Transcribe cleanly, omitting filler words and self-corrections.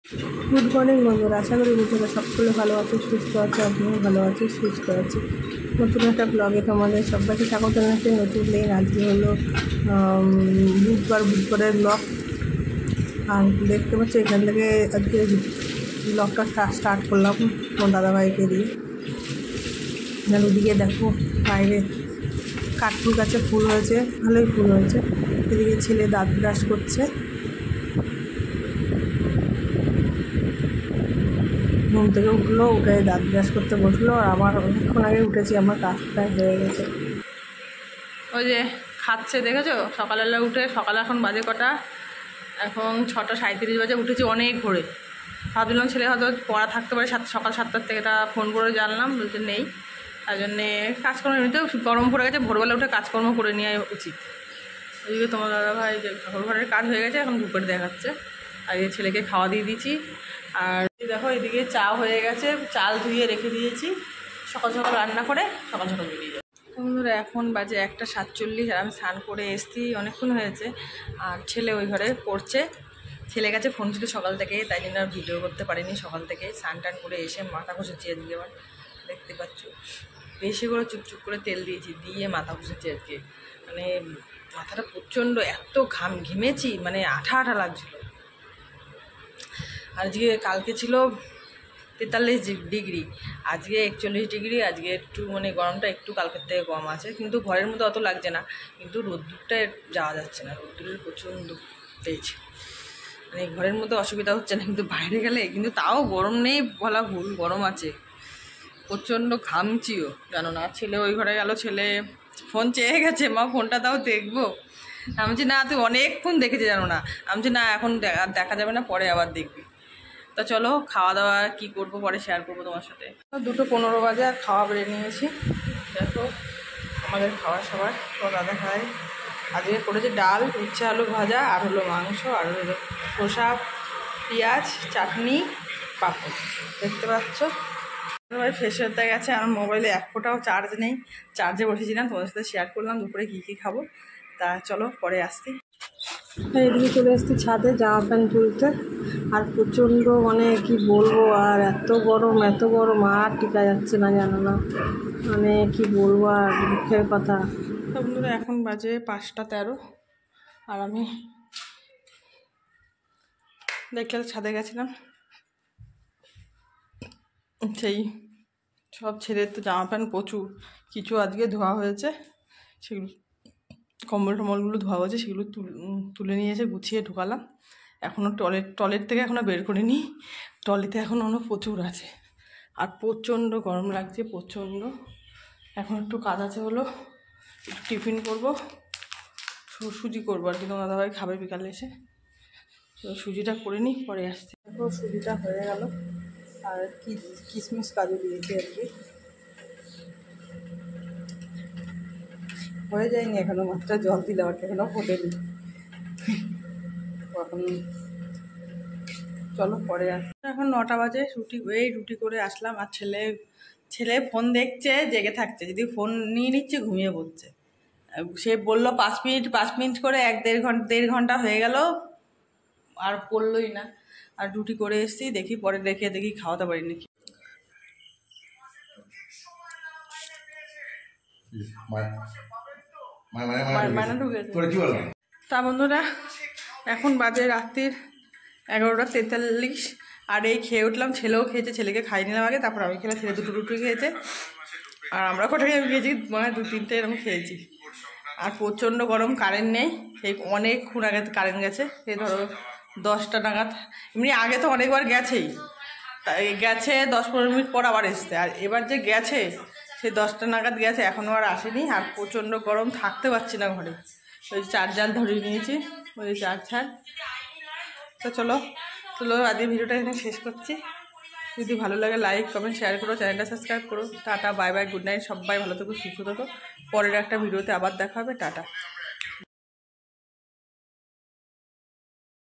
Good morning বন্ধুরা, আশা করি বন্ধুরা সকলে ভালো আছে, সুস্থ আছে, আপনিও ভালো আছে, সুস্থ আছে। নতুন একটা ব্লগে তোমাদের সবাইকে স্বাগত জানাচ্ছি। নতুন দিন, আজকে হলো বুধবারের ব্লগ। আর দেখতে পাচ্ছি এখান থেকে আজকে ব্লগটা স্টার্ট করলাম তোমার দাদাভাইকে দিয়ে। আর ওদিকে দেখো বাইরে কাঠফুল গাছে ফুল হয়েছে, ভালোই ফুল হয়েছে। এদিকে ছেলে দাঁত ব্রাশ করছে, ঘুম থেকে উঠলো, উঠে দাঁত ব্রাশ করতে বসলো। আর আমার অনেকক্ষণ আগে উঠেছি, আমার কাজ প্রায় হয়ে গেছে। ওই যে খাচ্ছে দেখেছো, সকালবেলা উঠে, সকালে এখন বাজে কটা, এখন 6:37 বাজে, উঠেছি অনেক ভোরে। ভাবছিলাম ছেলে হয়তো পড়া থাকতে পারে সকাল 7টার থেকে, তা ফোন করে জানলাম বলছে নেই। তাই জন্যে কাজকর্ম, এমনিতেও গরম পড়ে গেছে, ভোরবেলা উঠে কাজকর্ম করে নেওয়া উচিত। ওইদিকে তোমার দাদাভাই যে ঠাকুর ঘরের কাজ হয়ে গেছে, এখন ধূপের দেখাচ্ছে। আর এই ছেলেকে খাওয়া দিয়ে দিয়েছি। আর দেখো এদিকে চা হয়ে গেছে, চাল ধুয়ে রেখে দিয়েছি, সকাল সকাল রান্না করে সকাল সকাল বেরিয়ে যাবে। বন্ধুরা এখন বাজে 1:47, আর আমি স্নান করে এসেছি, অনেকক্ষণ হয়েছে। আর ছেলে ওই ঘরে পড়ছে। ছেলে গেছে, ফোন ছিল সকাল থেকে, তাই জন্য আর ভিডিও করতে পারিনি। সকাল থেকে স্নান টান করে এসে মাথা ঘষেছি আজকে, আবার দেখতে পাচ্ছ বেশি করে চুপচুপ করে তেল দিয়েছি, দিয়ে মাথা ঘষেছি আজকে। মানে মাথাটা প্রচণ্ড, এত ঘেমেছি, মানে আঠা আঠা লাগছিল। আজকে কালকে ছিল 43 ডিগ্রি, আজকে 41 ডিগ্রি। আজকে একটু মানে গরমটা একটু কালকের থেকে কম আছে, কিন্তু ঘরের মধ্যে অত লাগছে না। কিন্তু রোদ্দুরটা যাওয়া যাচ্ছে না, রোদ্দুরের প্রচণ্ড তেজ। মানে ঘরের মধ্যে অসুবিধা হচ্ছে না, কিন্তু বাইরে গেলে কিন্তু তাও গরম নেই বলা ভুল, গরম আছে, প্রচণ্ড ঘামছিও জানো না। ছেলে ওই ঘরে গেল, ছেলে ফোন চেয়ে গেছে, মা ফোনটা তাও দেখবো। আমি বলছি না, তুই অনেকক্ষণ দেখেছি জানো না। আমি বলছি না, এখন দেখা যাবে না, পরে আবার দেখবি। তা চলো খাওয়া দাওয়া কী করবো পরে শেয়ার করবো তোমার সাথে। 2:15 বাজে, আর খাওয়া বেড়ে নিয়েছি। দেখো আমাদের খাওয়া সবার, তোমার দাদা খায় আজকে করেছে ডাল, উচ্ছে আলু ভাজা, আর হলো মাংস, আর হলো শসা, পেঁয়াজ, চাটনি, পাঁপড়। দেখতে পাচ্ছ ভাই ফ্রেশ হতে গেছে। আমার মোবাইলে এক ফোঁটাও চার্জ নেই, চার্জে বসেছিলাম, তোমাদের সাথে শেয়ার করলাম দুপুরে কী কী খাবো। তা চলো পরে আসছি। এদিকে চলে এসেছি ছাদে জামা প্যান্ট তুলতে। আর প্রচণ্ড মানে কি বলবো, আর এত গরম আর টিকা যাচ্ছে না জানো না, মানে কি বলবো, আর দুঃখের কথা। বন্ধুরা এখন বাজে 5:13, আর আমি দেখলে ছাদে গেছিলাম, সেই সব ছেলের তো জামা প্যান্ট প্রচুর, কিছু আজকে ধোয়া হয়েছে, সেগুলো কম্বল টম্বলগুলো ধোয়া হয়েছে, সেগুলো তুলে নিয়ে এসে গুছিয়ে ঢোকালাম। এখনও টয়লেট থেকে এখনও বের করিনি, টয়লেটে এখনও প্রচুর আছে। আর প্রচণ্ড গরম লাগছে, প্রচণ্ড। এখন একটু কাজ আছে, হলো একটু টিফিন করবো, সুজি করবো আর কি, তোমার দাদাভাই খাবে বিকালে এসে। তো সুজিটা করে নিই, পরে আসছে। দেখো সুজিটা হয়ে গেল, আর কিশমিশ কাজু দিয়েছি আর কি, হয়ে যায়নি এখনো, মাত্র জল দিলাম আর কি, এখনো ফোটেনি। এখন চলো পরে আসছি। এখন 9টা বাজে, রুটি করে আসলাম। আর ছেলে ফোন দেখছে, জেগে থাকছে, যদি ফোন নিয়ে নিচ্ছে ঘুমিয়ে পড়ছে। সে বললো 5 মিনিট করে, 1-1.5 ঘন্টা হয়ে গেল, আর পড়লোই না। আর রুটি করে এসেছি, দেখি পরে দেখি খাওয়াতে পারি নাকি। তা বন্ধুরা এখন বাজে রাত্রির 11:43, আর এই খেয়ে উঠলাম, ছেলেও খেয়েছে, ছেলেকে খাই নিলাম আগে, তারপর আমি খেলাম, ছেলে 2টো রুটি খেয়েছে, আর আমরা কটাই আমি খেয়েছি, মানে 2-3টে এরকম খেয়েছি। আর প্রচণ্ড গরম, কারেন্ট নেই, সেই অনেকক্ষণ আগে কারেন্ট গেছে, এই ধরো 10টা নাগাদ। এমনি আগে তো অনেকবার গেছেই, তাই গেছে 10-15 মিনিট পর আবার এসছে, আর এবার যে গেছে সেই 10টা নাগাদ গেছে, এখনও আর আসেনি। আর প্রচণ্ড গরম, থাকতে পারছি না ঘরে। ওই চার্জার ধরিয়ে নিয়েছি, ওই চার্জার। তো চলো আজকে ভিডিওটা এখানে শেষ করছি। যদি ভালো লাগে লাইক কমেন্ট শেয়ার করো, চ্যানেলটা সাবস্ক্রাইব করো। Tata, bye bye, good night, সবাই ভালো থেকো, সুস্থ থেকো। পরের একটা ভিডিওতে আবার দেখা হবে, টাটা।